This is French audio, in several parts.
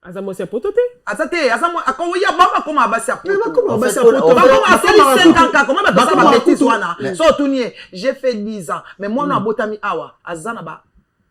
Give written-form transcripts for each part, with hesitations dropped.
Azamo c'est pototé. Azate, azamo akoya baba koma abasi a poto. Comment ça poto? Comment 5 ans, comment ça va bêtise wana? So tournier, j'ai fait 10 ans, mais moi na botami awa, azana ba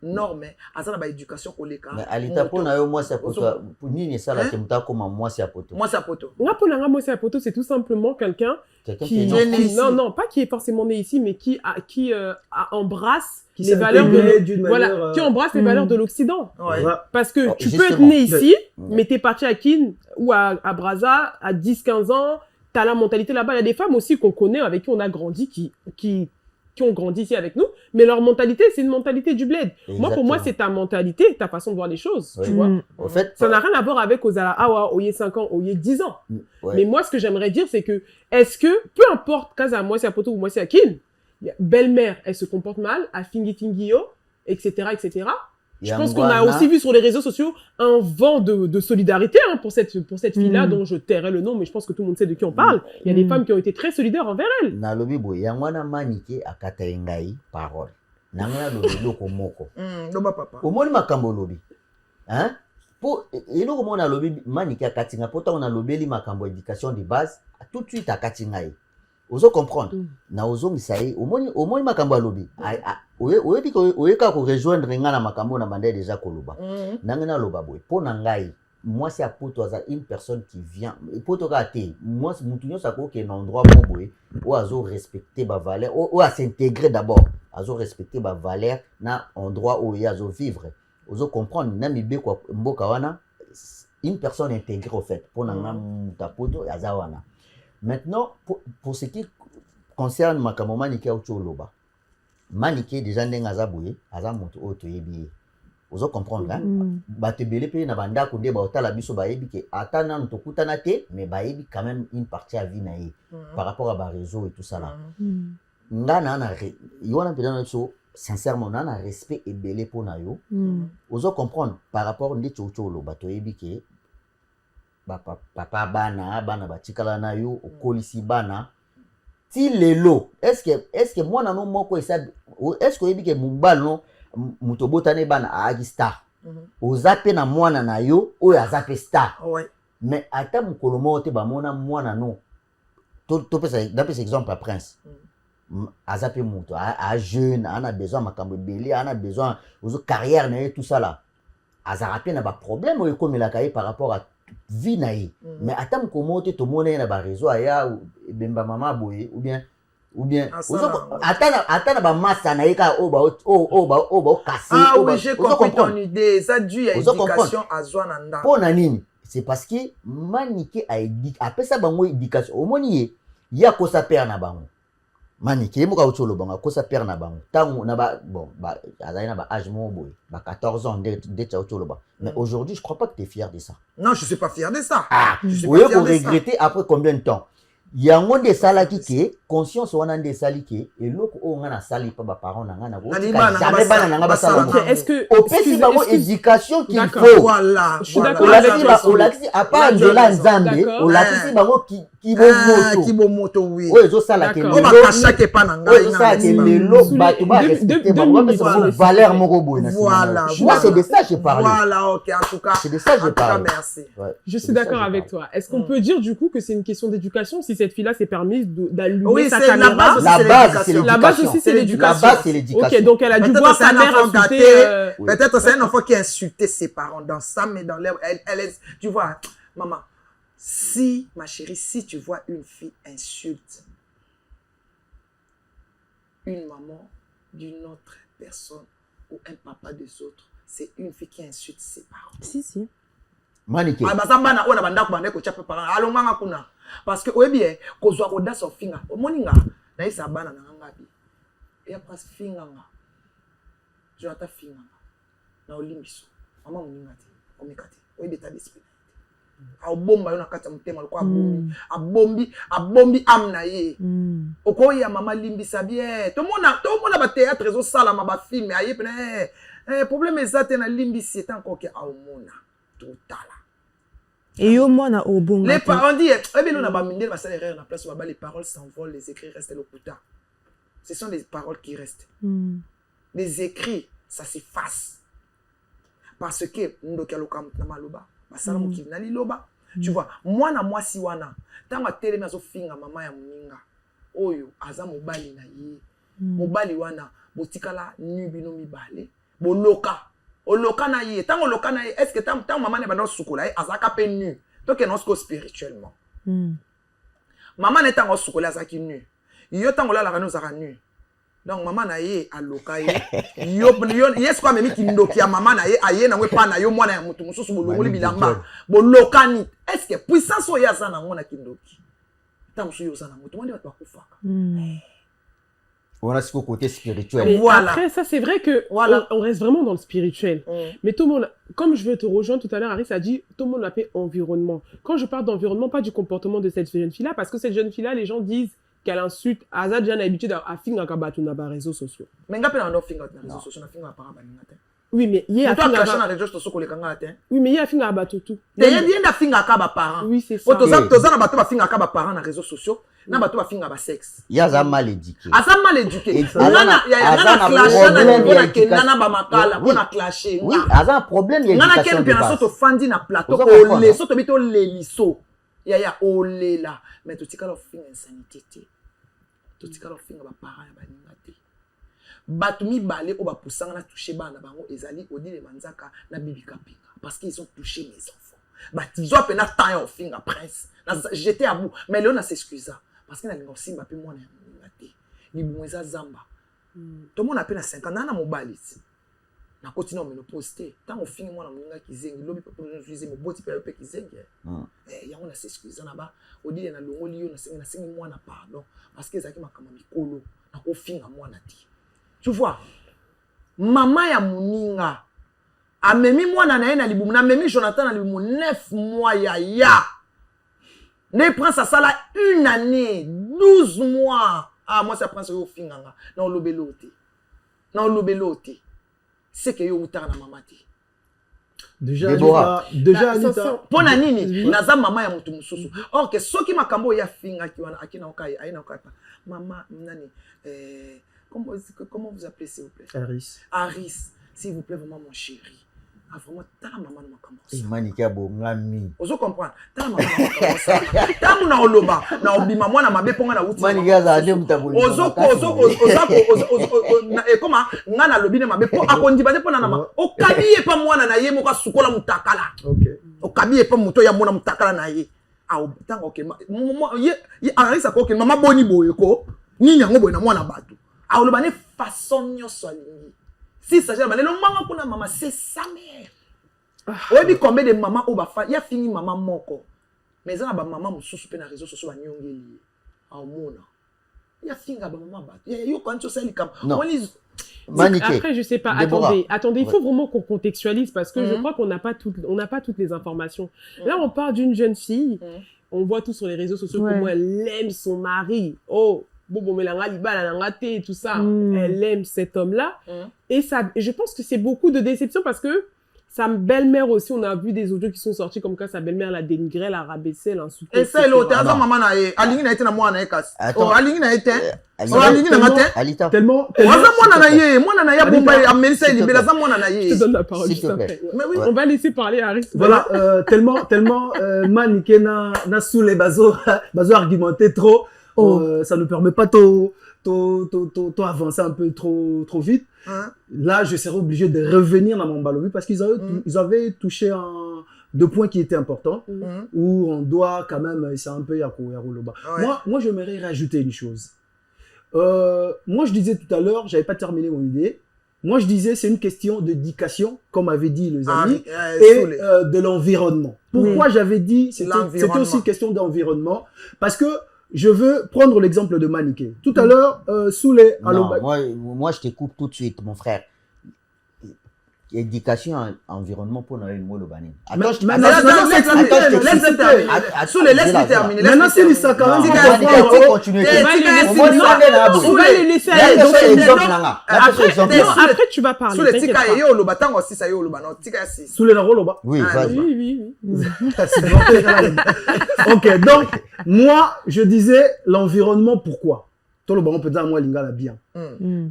norme, azana ba éducation koleka. Mais alita pona yo moi c'est poto. Pour nini ça là que muta comme moi c'est poto. Moi c'est poto. Nga pona moi c'est poto, c'est tout simplement quelqu'un qui non pas qui est forcément né ici mais qui embrasse les valeurs qui embrasse les valeurs de l'Occident. Parce que tu peux être né ici, mais t'es parti à Kin ou à Brazza à 10-15 ans, t'as la mentalité là-bas. Il y a des femmes aussi qu'on connaît, avec qui on a grandi, qui ont grandi ici avec nous, mais leur mentalité, c'est une mentalité du bled. Moi, pour moi, c'est ta mentalité, ta façon de voir les choses, tu vois. En fait, ça n'a rien à voir avec Ozala Awa, Oye 5 ans, Oye 10 ans. Mais moi, ce que j'aimerais dire, c'est que, est-ce que, peu importe, Kaza, moi c'est à Poto ou moi c'est à Kin, belle-mère, elle se comporte mal, à Fingi-Fingio, etc., etc. Je pense qu'on a aussi vu sur les réseaux sociaux un vent de solidarité pour cette fille-là, dont je tairai le nom, mais je pense que tout le monde sait de qui on parle. Il y a des femmes qui ont été très solidaires envers elle. Nalobi boy, yangwana manike akata ngai parole. Nangana lobi loko moko. Loba papa. Omoni makambo lobi. Hein? Pour eloko mona lobi manike akati nga pota on a lobeli makambo éducation de base, tout de suite akati ngai. Ozo comprendre. Na ozo misaye, omoni makambo lobi. Oyebi ko oyeka ko rejoindre nga na makambo na bande déjà koloba. Nangana loba boy. Pona ngai, moi c'est à poto za une personne qui vient. Poto ka te, moi mutunyo sako ke na endroit mo boy, ou azo respecter ba valeur, ou à s'intégrer d'abord. Azo respecter ba valeur na endroit où il azo vivre. Ozo comprendre na mibe kwa mboka wana, une personne intégrée au fait. Pona nga mutapoto ya za wana. Maintenant, pour ce qui concerne makambo manike auto loba. Manike déjà ndenga zaboué, aza moto auto yebi. Ozo comprendre hein? Bato belé pe na banda ko nde ba otala biso ba yebi ke atana ntokuta na te, mais ba yebi quand même une partie à vie na ye par rapport à ba réseau et tout ça là. Ngana na yona pe na so sincèrement na na respect et belé pour na yo. Ozo comprendre par rapport ndi chocho loba to yebi ke papa bana batikala na yo okolisi bana ti lelo est-ce que moi na no moko esa est-ce que yebi ke mubal no mutobotane bana agi star ozape na mwana na yo oyo azape star mais ata mukolo mo te ba mona mwana no to pesa d'après exemple à prince azape muto a jeune ana besoin makambo belé ana besoin ozo carrière na tout ça là azarape na ba problème o comme la cahier par rapport à vie naïe mais attends comment te monnaie na ba réseau aya bemba mama boye ou bien attends ba massa na ka o casser oui j'ai compris ton idée ça dû à éducation à Zwananda pour nini c'est parce que manike a éduqué après ça bango éducation au moni ya ko sa père na bango manike mo ka utolo bango ko sa père na bango tango na ba bon ba azana ba âge mo boy ba 14 ans de cha utolo ba mais aujourd'hui je crois pas que tu es fier de ça. Non, je suis pas fier de ça. Oui, pour regretter après combien de temps? Il y a un monde de salaki qui conscience wana de saliki et l'autre on a sali pas ba parents na ngana jamais bana na ngaba sala. Est-ce que au PC ba éducation qu'il faut. Voilà. Je suis d'accord avec toi. On l'axi à part de la Nzambe, on l'axi ba qui bo moto oui. Oui, zo sala ke on va cacher que pas na ngana. Oui, ça que lelo ba tu ba respecter ba valeur moko boy na. Voilà. Moi c'est de ça je parle. Voilà, OK, en tout cas. C'est de ça je parle. Merci. Je suis d'accord avec toi. Est-ce qu'on peut dire du coup que c'est une question d'éducation si cette fille-là s'est permise d'allumer sa caméra? La base aussi, c'est l'éducation. La base, c'est l'éducation. Ok, donc elle a dû voir sa mère insulter... Peut-être c'est un enfant qui a insulté ses parents dans ça, mais dans l'air... Tu vois, maman, si, ma chérie, si tu vois une fille insulte une maman d'une autre personne ou un papa des autres, c'est une fille qui insulte ses parents. Si. Manike. Basambana ona banda ko banda ko chape parents. Alonganga kuna. Parce que oyebi kozwa ko daso finga. Omoninga na isa bana na ngabi. Et après finga nga. Je ata finga. Na olimbiso. Mama moninga te. Komekati. Oyebi ta d'esprit. A bomba yo na kata mutema loko abombi amna ye. Okoya mama limbisa bien. To mona ba théâtre zo sala ma ba film aye pena. Problème ezate na limbisi est encore que a omona. Et yo mona obonga. Les parents disent les paroles s'envolent, les écrits restent le putain. Ce sont les paroles qui restent. Les écrits, ça s'efface. Parce que basala mokili na liloba. Tu vois, mwana mwasi wana tanga telemi azofinga mama ya moninga oyo aza mobali na ye. Mobali wana botikala nu bino mibale boloka oloka na ye tango oloka na ye est-ce que tango mama ne bana sukola ye azaka pe nu to ke non spirituellement mama ne tango sukola azaki nu yo tango la kanu zaka nu donc mama na ye aloka ye yo yes kwa memi kindoki ya mama na ye aye na ngwe pa na yo mwana ya mutu mususu bolongoli bilamba bolokani est-ce que puissance oyo aza na ngona kindoki tango yo za na mutu mwande bato bakufaka on a ce côté spirituel. Voilà. Après, ça, c'est vrai que on reste vraiment dans le spirituel. Mais tout le monde, comme je veux te rejoindre tout à l'heure, Aris a dit, tout le monde l'appelle environnement. Quand je parle d'environnement, pas du comportement de cette jeune fille-là, parce que cette jeune fille-là, les gens disent qu'elle insulte. Azad, j'ai l'habitude à faire un kabatou dans les réseaux sociaux. Mais on a fait un réseaux sociaux, on a fait un parabénateur. Oui, mais il y a oui, mais il y a finga bateau tout. Il y a finga kaba parents. Oui, c'est ça. Toza na bateau ba finga kaba parents na réseaux sociaux, na bateau ba finga ba sexe. Il y a ça mal éduqué. Asa mal éduqué. Nana ya clash na bona kenana ba makala, bona clasher. Oui, asa problème d'éducation. Nana ken bien soto fandi na plateau ko le soto bito le liso. Ya ole la, mais to tikala finga insanité té. To tikala finga ba parents ya ba ningate. Bato mibale o bapusanga na toucher bana bango ezali odile manzaka na bibi kapinga parce qu'ils ont touché mes enfants. Batizo apena temps au finger prince. J'étais à bout mais Léon s'excusa parce que na lingo simba pe mwana ya ngate. Ni bumweza zamba. Tout le monde appelle à 5 ans na mobali. Na continue me poster. Tant au finger mwana mninga kizengi lobi pe pour utiliser mo boti pe kizengi. Ya on s'excusa na ba odile na longoli yo na sengi mwana pardon parce que ezaki makama mikolo na ko finger mwana ti. Tu vois, maman ya moninga amemi mwana na ye na libumu na memi Jonathan na libumu 9 mois ya ne prend sa sala 1 année 12 mois moi ça prend ça yo finganga na olobelote c'est que yo utara na mamati déjà Anita pona nini naza mama ya mutu mususu or que soki makambo ya finga ki wana akina okai aina okata mama nani comment vous appelez s'il vous plaît? Aris, s'il vous plaît, vraiment mon chéri. Ah, vraiment, ta maman m'a commencé. Manika bongami. Ozo comprendre. Ta maman m'a commencé. Ta muna oloba, na obima mwana mabe ponga na uti. Manika za ade mutaboli. Ozo comment ngana lobine mabe po akondi bade pona na ma. Okabiye pa mwana na ye moka sukola mutakala. OK. Okabiye pa muto ya mwana mutakala na ye. Ah, tanga OK. Ye Aris akoke mama boni boye ko. Nini yango boye na mwana batu. Alors, il façon si ça gère, le maman kuna maman c'est sa mère. On dit combien de mamans au bafa, il y a fini maman moko. Mais ça ba maman mususu pe na réseaux sociaux ba nyongeli. Ah mona. Il y a fini ba maman ba. Yo quand tu sais les cam. Après je sais pas. Attendez, il faut vraiment qu'on contextualise parce que je crois qu'on n'a pas toutes les informations. Là on parle d'une jeune fille. On voit tout sur les réseaux sociaux comment elle aime son mari. Oh Bobo Melanga Libala Nangate et tout ça. Elle aime cet homme-là. Et je pense que c'est beaucoup de déception parce que sa belle-mère aussi, on a vu des audios qui sont sortis comme quoi sa belle-mère l'a dénigré, l'a rabaissé, l'a insulté. Et c'est l'autre. Attends, maman, Alingi n'a été na moi na ekas. Oh, Alingi n'a été. Oh, Alingi n'a matin. Alita. Tellement. Moi na ya bomba Amelisa Libela za moi na ye. Je te donne la parole juste après. Mais oui, on va laisser parler Aris. Voilà, tellement Maniké na sous les bazo argumenter trop. Ça ne permet pas avancer un peu trop vite. Là, je serais obligé de revenir dans mon balobi parce qu'ils avaient touché deux points qui étaient importants où on doit quand même, c'est un peu Yarouloba. Moi, j'aimerais rajouter une chose. Moi, je disais tout à l'heure, j'avais pas terminé mon idée. Moi, je disais, c'est une question d'éducation, comme avait dit les amis, et de l'environnement. Pourquoi j'avais dit, c'était aussi question d'environnement, parce que je veux prendre l'exemple de Maniké. Tout à l'heure, sous les... Moi, je te coupe tout de suite, mon frère. Éducation, environnement pour Noël Molobané. Laisse terminer. Maintenant, c'est les sacs. On va les laisser aller. Après, tu vas parler. Sous les tika et yo, le batang aussi, ça y est, le banon. Tika si. Sous les roloba. Oui, oui. Ok, donc, moi, je disais l'environnement, pourquoi? Tout le baron peut dire, moi, l'ingala bien.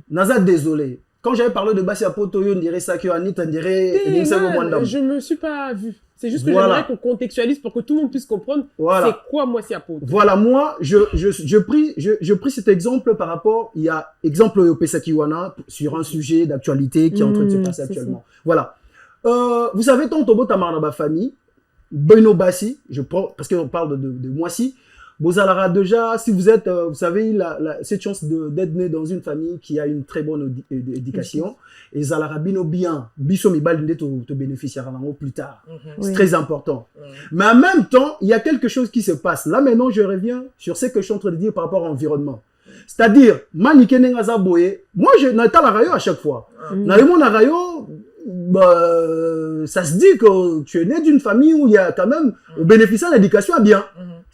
Naza, désolé. Quand j'avais parlé de Bassi Apoto, on dirait ça que Anita, on dirait... Je me suis pas vu. C'est juste que j'aimerais qu'on contextualise pour que tout le monde puisse comprendre c'est quoi Mwasi Apoto. Voilà, moi, je pris cet exemple par rapport, il y a exemple au Pesakiwana sur un sujet d'actualité qui est en train de se passer actuellement. Voilà. Vous savez, tant Tobo Tamarnaba famille, Beno Bassi, je prends, parce qu'on parle de Mwasi, Bozalara déjà, si vous êtes, vous savez, cette chance d'être né dans une famille qui a une très bonne éducation, et Zalara Bino bien, Biso Mibal te bénéficiera plus tard. C'est très important. Mais en même temps, il y a quelque chose qui se passe. Là, maintenant, je reviens sur ce que je suis en train de dire par rapport à l'environnement. C'est-à-dire, Manike Nengaza Boye, moi, je n'ai pas la rayon à chaque fois. Dans le monde à rayon, ça se dit que tu es né d'une famille où il y a quand même, bénéficier de l'éducation bien.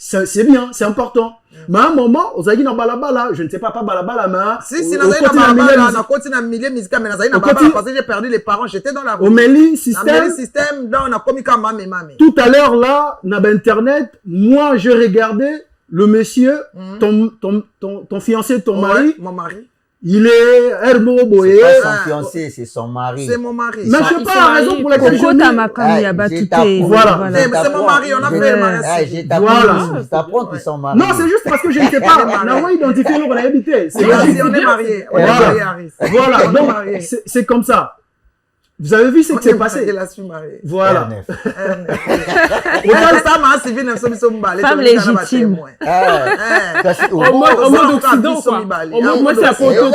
C'est bien, c'est important. Mais à un moment, aux agues dans balabala, je ne sais pas balabala, mais si dans balabala, on continue à milieu musical, mais dans balabala parce que j'ai perdu les parents, j'étais dans la rue. Au Meli système, on a commis comme mamé. Tout à l'heure là, dans internet, moi je regardais le monsieur, ton fiancé, ton mari. Mon mari. Il est Herbo Boye. C'est pas son fiancé, c'est son mari. C'est mon mari. Mais je sais pas la raison pour laquelle je voilà. C'est mon mari, on a fait le mariage. Voilà. Je t'apprends qu'ils sont mariés. Non, c'est juste parce que je ne sais pas. On a identifié l'on a habité. C'est logique. On est mariés. On est mariés, Harris. Voilà. Donc, c'est comme ça. Vous avez vu ce qui s'est passé? Voilà. Femme légitime. Au monde occident, quoi. Au monde, moi, c'est à Poto.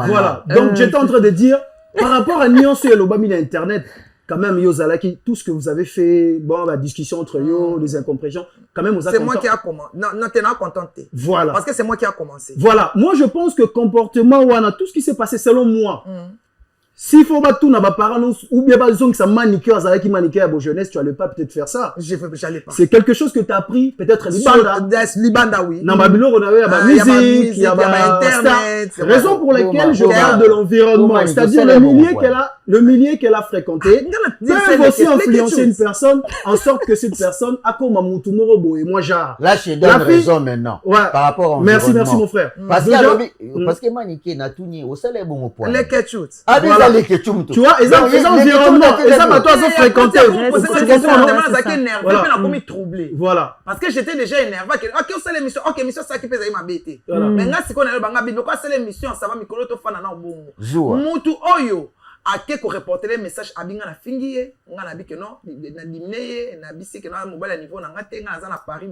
Voilà. Donc, j'étais en train de dire, par rapport à Nuance et l'Obami Internet, quand même, Yozalaki, tout ce que vous avez fait, bon, la discussion entre yo, les incompréhensions, quand même, vous avez. C'est moi qui a commencé. Non, t'es pas contenté. Voilà. Parce que c'est moi qui a commencé. Voilà. Moi, je pense que comportement, Wana, tout ce qui s'est passé, selon moi, s'il faut battre tout, n'a pas parlé, ou bien pas disons que ça maniqueur, ça qui maniqueur à vos jeunesse, tu allais pas peut-être faire ça. J'allais pas. C'est quelque chose que tu as appris, peut-être Libanda, oui. Dans Babylone, on avait la musique, il y a Internet. Raison pour laquelle je parle de l'environnement. C'est-à-dire le milieu qu'elle a fréquenté peut aussi influencer une personne en sorte que cette personne a comme un moutoumorobo et moi, genre. Là, je donne raison maintenant. Par rapport au Merci mon frère. Parce que maniqué n'a tout nié au salaire bon point. Les ketchup. Tu vois, ils ont environnement, ils ont toi fréquenté. Voilà. Parce que j'étais déjà énervé. Ok, on sait l'émission. Ok, l'émission, ça qui peut ma bêtise. Mais là, si on a le bangabino, quoi, c'est l'émission, ça va, Mikolo, to fan, na bon. Moutou, oyo, a que reporter les messages, a binga na fingiye, on a dit que non, na dimné, na bisi, que non, mobile niveau, na ngate, na Paris,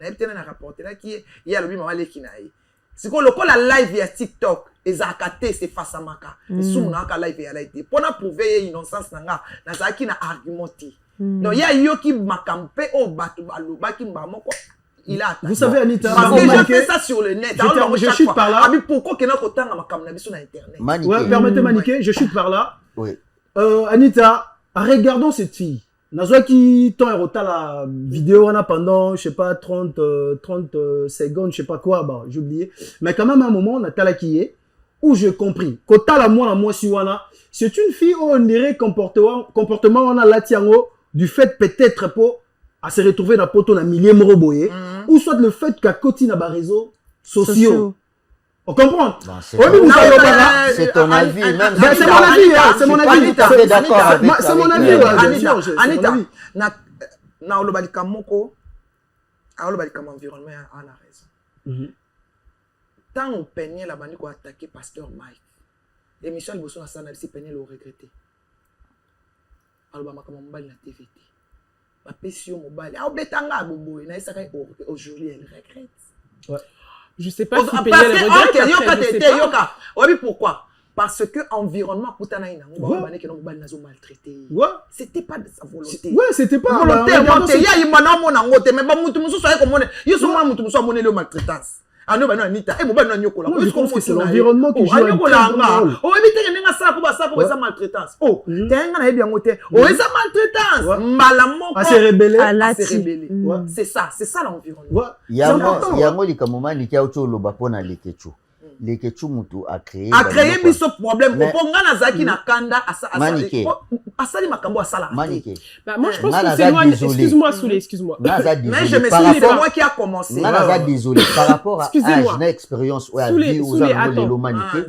na ebitena na rapporter là, qui est, il y a le bima wale kinaï. C'est quoi le col la live via TikTok et zakate c'est face à maka et soumna ka live via live pour na prouver innocence nanga na zaki na argumenter donc il y a yo qui makampe au batu baloba qui mbamoko il a vous savez Anita parce que je fais ça sur le net je chute par là pourquoi que na kotanga makam na biso na internet ouais permettez maniquer je chute par là oui Anita regardons cette fille Nazwa qui tant rota la vidéo on a pendant je sais pas 30 secondes je sais pas quoi bah j'ai oublié mais quand même à un moment on a talakié où j'ai compris kota la moi si wana c'est une fille où on dirait comportement on a latiango du fait peut-être pour à se retrouver dans poto na millier moroboye ou soit le fait qu'à côté na ba réseaux sociaux. On comprend. C'est ton avis, même. C'est mon avis, c'est mon avis. C'est mon avis. Anita, na olobalika moko, a olobalika environnement, on a raison. Tant on peignait la bande pour attaquer Pasteur Mike. Et Michel Bosson a sana si peignait le regretter. Alors ma mobile na TVT. Ma pesio mobile. Ah betanga bobo, na ça aujourd'hui elle regrette. Ouais. Je sais pas si Péniel regrette. Oui, pourquoi? Parce que l'environnement, c'était pas de sa volonté. Ouais, c'était pas volontairement. Il y a une mais je pense que c'est l'environnement qui joue un rôle. C'est ça l'environnement. Il y a les Ketchumutu a créé ce problème pour ngana zaki na kanda asali makambo asala. Moi je pense que c'est loin. Excuse-moi Soulé, excuse-moi. Mais je me suis c'est moi qui a commencé. Désolé par rapport à une expérience où elle vit aux amours de l'humanité.